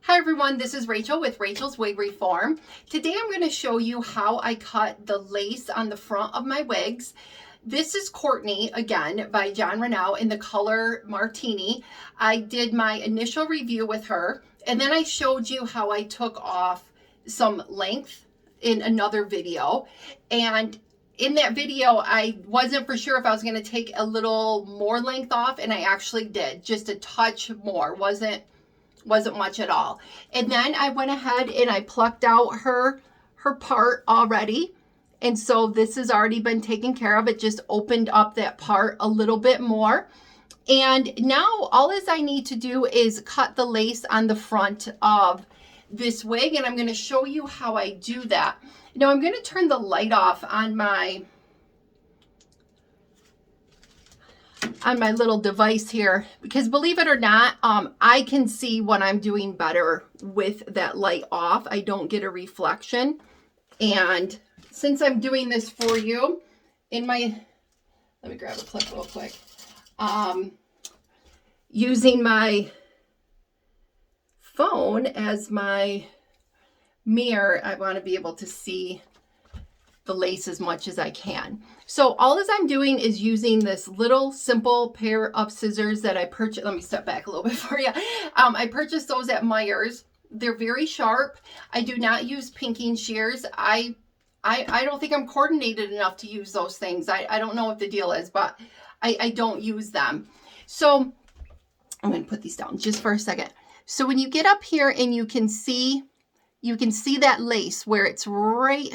Hi everyone, this is Rachel with Rachel's Wig Reform. Today I'm going to show you how I cut the lace on the front of my wigs. This is Courtney, again, by Jon Renau in the color Martini. I did my initial review with her, and then I showed you how I took off some length in another video. And in that video, I wasn't for sure if I was going to take a little more length off, and I actually did, just a touch more. Wasn't much at all. And then I went ahead and I plucked out her part already. And so this has already been taken care of. It just opened up that part a little bit more. And now all I need to do is cut the lace on the front of this wig. And I'm going to show you how I do that. Now I'm going to turn the light off on my little device here, because believe it or not, I can see when I'm doing better with that light off. I don't get a reflection. And since I'm doing this for you in my, let me grab a clip real quick, using my phone as my mirror, I want to be able to see the lace as much as I can. So all I'm doing is using this little simple pair of scissors that I purchased. Let me step back a little bit for you. I purchased those at Meijer's. They're very sharp. I do not use pinking shears. I don't think I'm coordinated enough to use those things. I don't know what the deal is, but I don't use them. So I'm going to put these down just for a second. So when you get up here and you can see that lace where it's right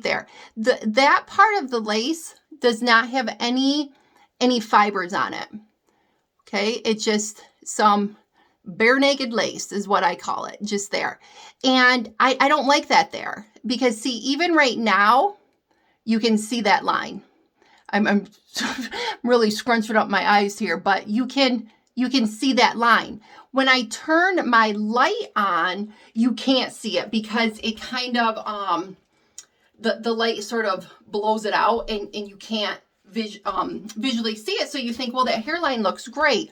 there. That part of the lace does not have any fibers on it. Okay, it's just some bare naked lace is what I call it, just there. And I don't like that there, because see, even right now, you can see that line. I'm really scrunching up my eyes here, but you can see that line. When I turn my light on, you can't see it because it kind of, the light sort of blows it out, and you can't visually see it. So you think, well, that hairline looks great.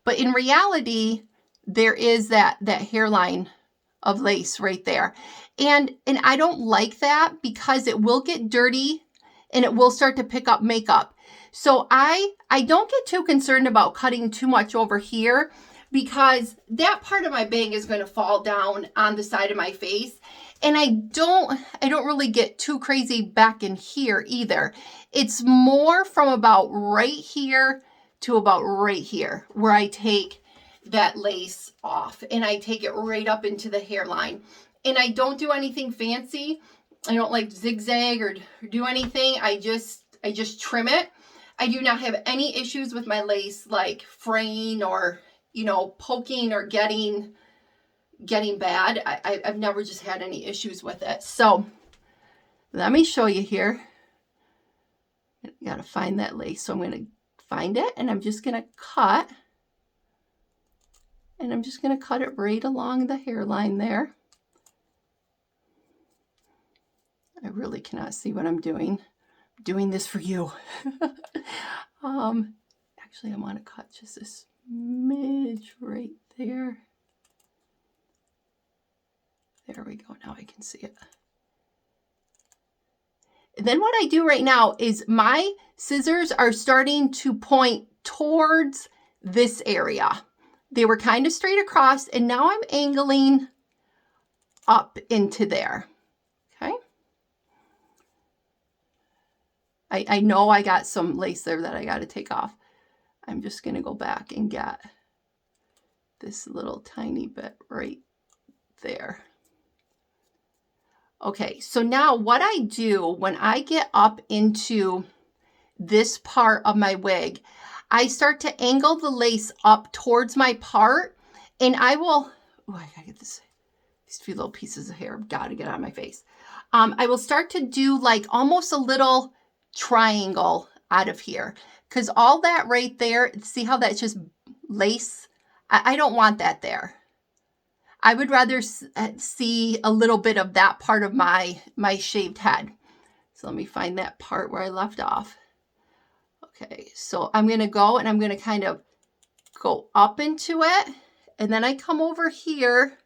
But in reality, there is that hairline of lace right there. And I don't like that, because it will get dirty and it will start to pick up makeup. So I don't get too concerned about cutting too much over here, because that part of my bang is going to fall down on the side of my face. And I don't really get too crazy back in here either. It's more from about right here to about right here where I take that lace off, and I take it right up into the hairline. And I don't do anything fancy. I don't like zigzag or do anything. I just trim it. I do not have any issues with my lace like fraying or, poking or getting bad. I've never just had any issues with it. So let me show you here. I gotta find that lace. So I'm gonna find it, and I'm just gonna cut. And I'm just gonna cut it right along the hairline there. I really cannot see what I'm doing. I'm doing this for you. Actually, I want to cut just this smidge right there. There we go. Now I can see it. And then what I do right now is my scissors are starting to point towards this area. They were kind of straight across, and now I'm angling up into there. Okay. I know I got some lace there that I got to take off. I'm just going to go back and get this little tiny bit right there. Okay, so now what I do when I get up into this part of my wig, I start to angle the lace up towards my part, and I will, I gotta get these few little pieces of hair, I've got to get on my face. I will start to do like almost a little triangle out of here, because all that right there, see how that's just lace? I don't want that there. I would rather see a little bit of that part of my shaved head. So let me find that part where I left off. Okay, so I'm going to go and I'm going to kind of go up into it. And then I come over here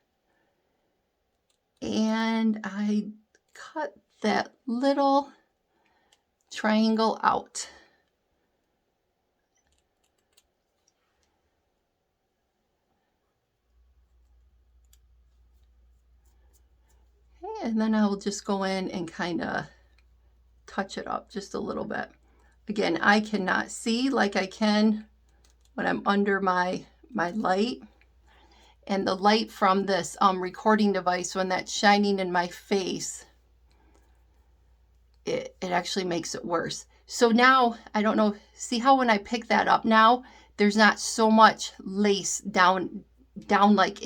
and I cut that little triangle out. Okay, and then I'll just go in and kind of touch it up just a little bit. Again, I cannot see like I can when I'm under my light. And the light from this recording device, when that's shining in my face, it actually makes it worse. So now, I don't know, see how when I pick that up now, there's not so much lace down like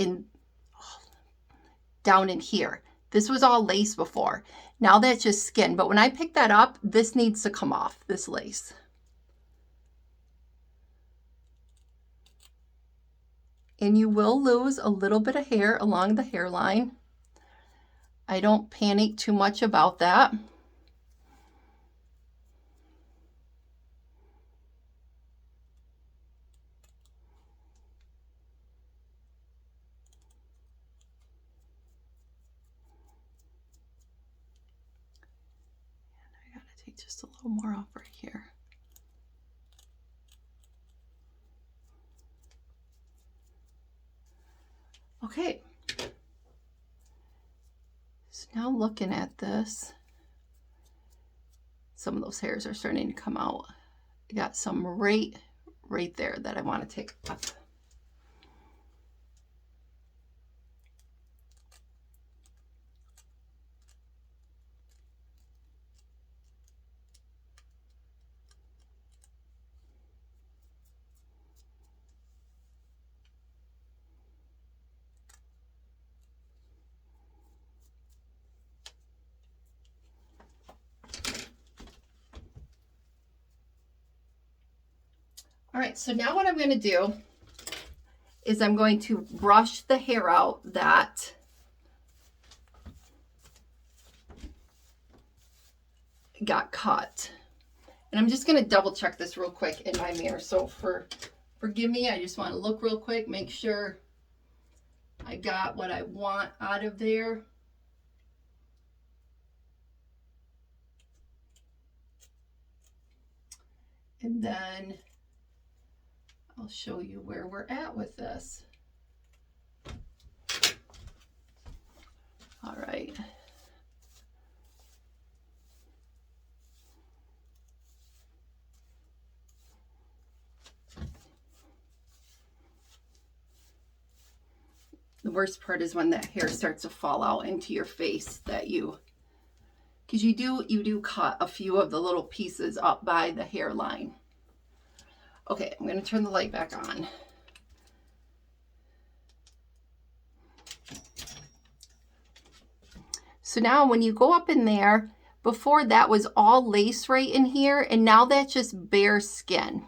down in here. This was all lace before. Now that's just skin. But when I pick that up, this needs to come off, this lace. And you will lose a little bit of hair along the hairline. I don't panic too much about that. And I gotta take just a little more off right here. Okay. So now looking at this, some of those hairs are starting to come out. I got some right there that I want to take off. All right, so now what I'm going to do is I'm going to brush the hair out that got cut. And I'm just going to double check this real quick in my mirror. So forgive me, I just want to look real quick, make sure I got what I want out of there. And then I'll show you where we're at with this. All right. The worst part is when that hair starts to fall out into your face, that because you do cut a few of the little pieces up by the hairline. Okay, I'm going to turn the light back on. So now when you go up in there, before that was all lace right in here, and now that's just bare skin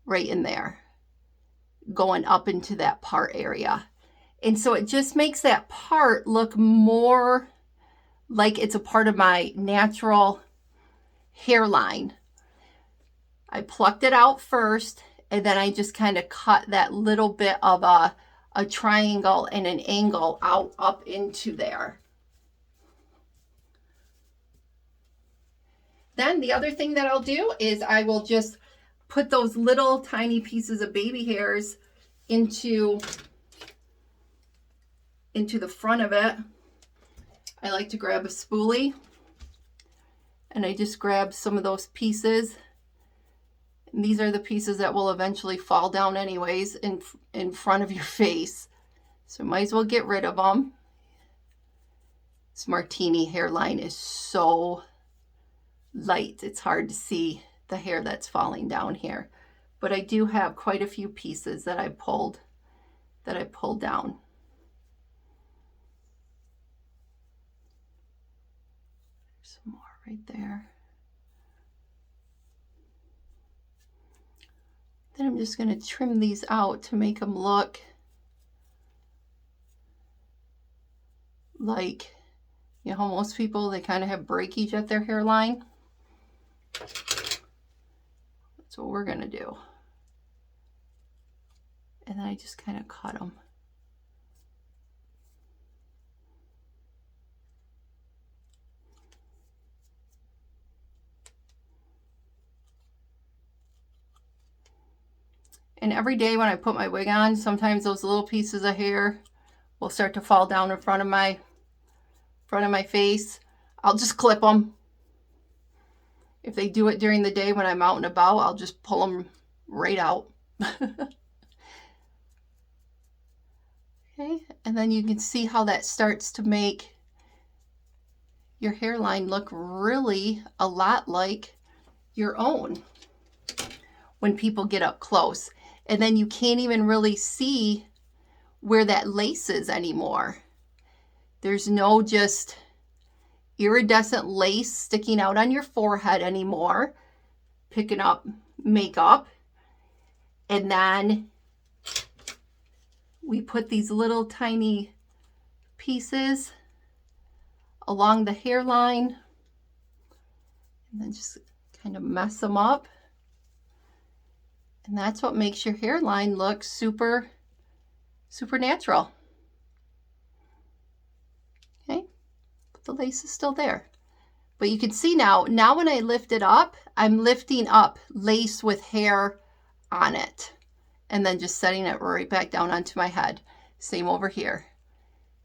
right in there, going up into that part area. And so it just makes that part look more like it's a part of my natural hairline. I plucked it out first, and then I just kind of cut that little bit of a triangle and an angle out up into there. Then the other thing that I'll do is I will just put those little tiny pieces of baby hairs into the front of it. I like to grab a spoolie, and I just grab some of those pieces. And these are the pieces that will eventually fall down anyways in front of your face. So might as well get rid of them. This martini hairline is so light. It's hard to see the hair that's falling down here. But I do have quite a few pieces that I pulled down. Some more right there. Then I'm just going to trim these out to make them look like, you know how most people, they kind of have breakage at their hairline. That's what we're going to do. And then I just kind of cut them. And every day when I put my wig on, sometimes those little pieces of hair will start to fall down in front of my face. I'll just clip them. If they do it during the day when I'm out and about, I'll just pull them right out. Okay, and then you can see how that starts to make your hairline look really a lot like your own when people get up close. And then you can't even really see where that lace is anymore. There's no just iridescent lace sticking out on your forehead anymore, picking up makeup. And then we put these little tiny pieces along the hairline and then just kind of mess them up. And that's what makes your hairline look super natural. Okay, but the lace is still there. But you can see now when I lift it up, I'm lifting up lace with hair on it and then just setting it right back down onto my head. Same over here.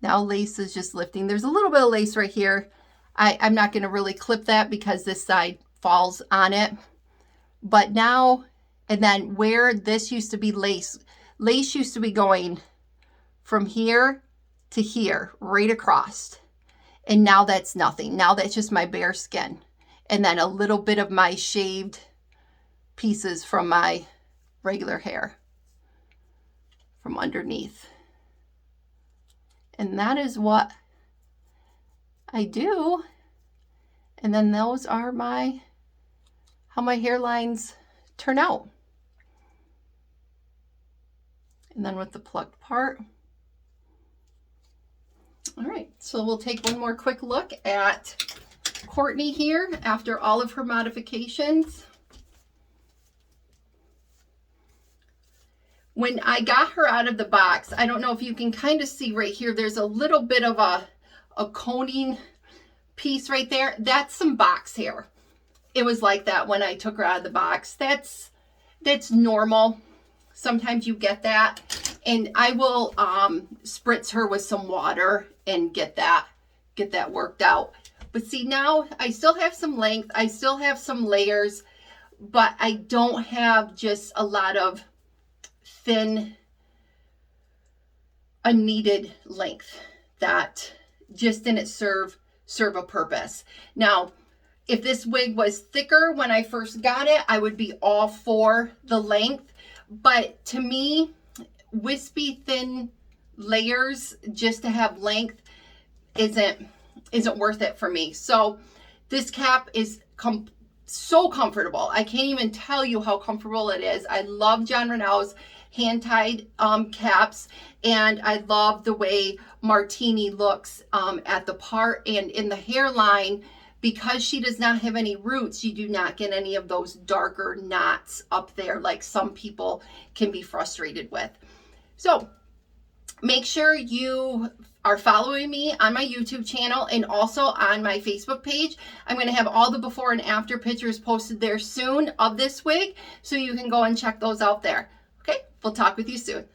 Now lace is just lifting. There's a little bit of lace right here. I'm not going to really clip that because this side falls on it. But now, and then where this used to be lace used to be going from here to here, right across. And now that's nothing. Now that's just my bare skin. And then a little bit of my shaved pieces from my regular hair from underneath. And that is what I do. And then those are how my hairlines turn out. And then with the plucked part. All right, so we'll take one more quick look at Courtney here after all of her modifications. When I got her out of the box, I don't know if you can kind of see right here, there's a little bit of a coning piece right there. That's some box hair. It was like that when I took her out of the box. That's normal. Sometimes you get that. And I will spritz her with some water and get that worked out. But see, now I still have some length. I still have some layers, but I don't have just a lot of thin, unneeded length that just didn't serve a purpose. Now, if this wig was thicker when I first got it, I would be all for the length. But to me, wispy thin layers just to have length isn't worth it for me. So this cap is so comfortable. I can't even tell you how comfortable it is. I love Jon Renau's hand-tied caps, and I love the way Martini looks at the part and in the hairline. Because she does not have any roots, you do not get any of those darker knots up there like some people can be frustrated with. So make sure you are following me on my YouTube channel and also on my Facebook page. I'm going to have all the before and after pictures posted there soon of this wig, so you can go and check those out there. Okay, we'll talk with you soon.